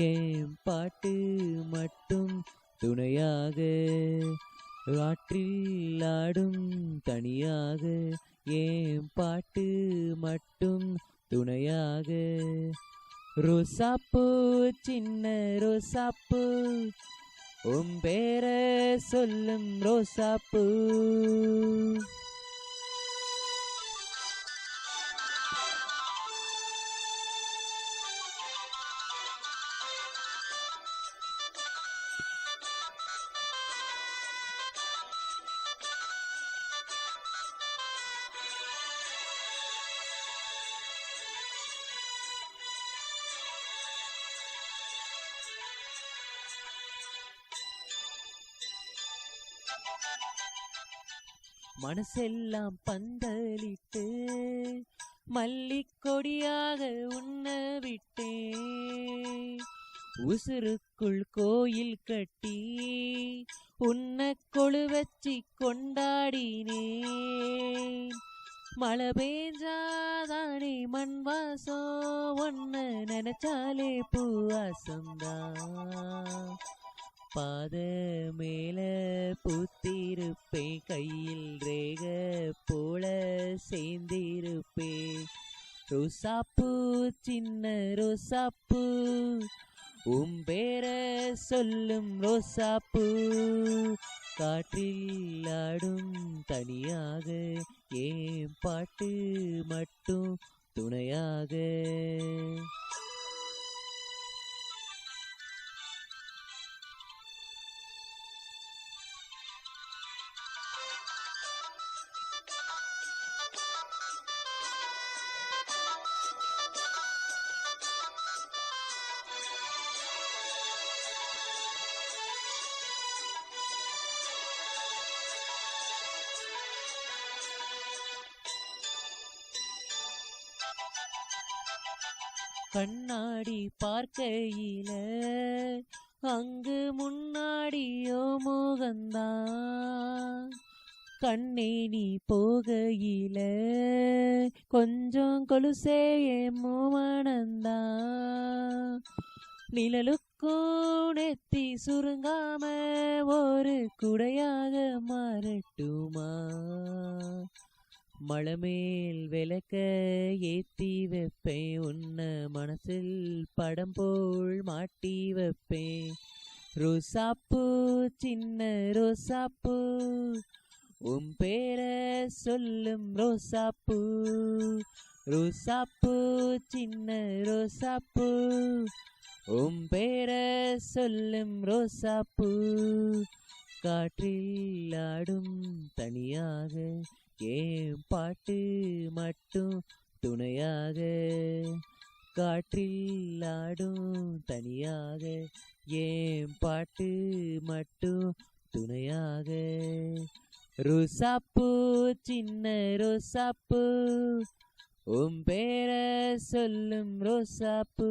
ஏன் பாட்டு மட்டும் துணையாக ஆற்றில் ஆடும் தனியாக ஏன் பாட்டு மட்டும் துணையாக ரோசாப்பூ சின்ன ரோசாப்பூ உன் பேர சொல்லும் ரோசாப்பூ மனசெல்லாம் பந்தலிட்டு மல்லிக்கொடியாக உன்ன விட்டேன் உசுருக்குள் கோயில் கட்டி உன்ன கொழு வச்சி கொண்டாடினேன் மழை பெஞ்சாதானே மண் வாசம் ஒன்ன நினைச்சாலே பூவாசம்தான் பாத மேல பூத்திருப்பேன் கையில் ரேக போல சேர்ந்திருப்பேன் ரோசாப்பூ சின்ன ரோசாப்பூ உன் பேர சொல்லும் ரோசாப்பூ காற்றில் ஆடும் தனியாக ஏன் பாட்டு மட்டும் துணையாக கண்ணாடி பார்க்கையில அங்கு முன்னாடியோ முகந்தான் கண்ணே நீ போகையில கொஞ்சம் கொலுசே மோமனந்தான் நிழலுக்கும் நெத்தி சுருங்காம ஒரு குடையாக மாறட்டுமா மலமேல் விளக்க ஏத்தி வைப்பேன் உன்ன மனசில் படம் போல் மாட்டி வைப்பேன் ரோசாப்பூ சின்ன ரோசாப்பூ உன் பேர சொல்லும் ரோசாப்பூ ரோசாப்பூ சின்ன ரோசாப்பூ உன் பேர சொல்லும் ரோசாப்பூ காற்றில் ஆடும் தனியாக ஏன் பாட்டு மட்டும் துணையாக காற்றில் ஆடும் தனியாக ஏன் பாட்டு மட்டும் துணையாக ரோசாப்பூ சின்ன ரோசாப்பூ உன் பேர சொல்லும் ரோசாப்பூ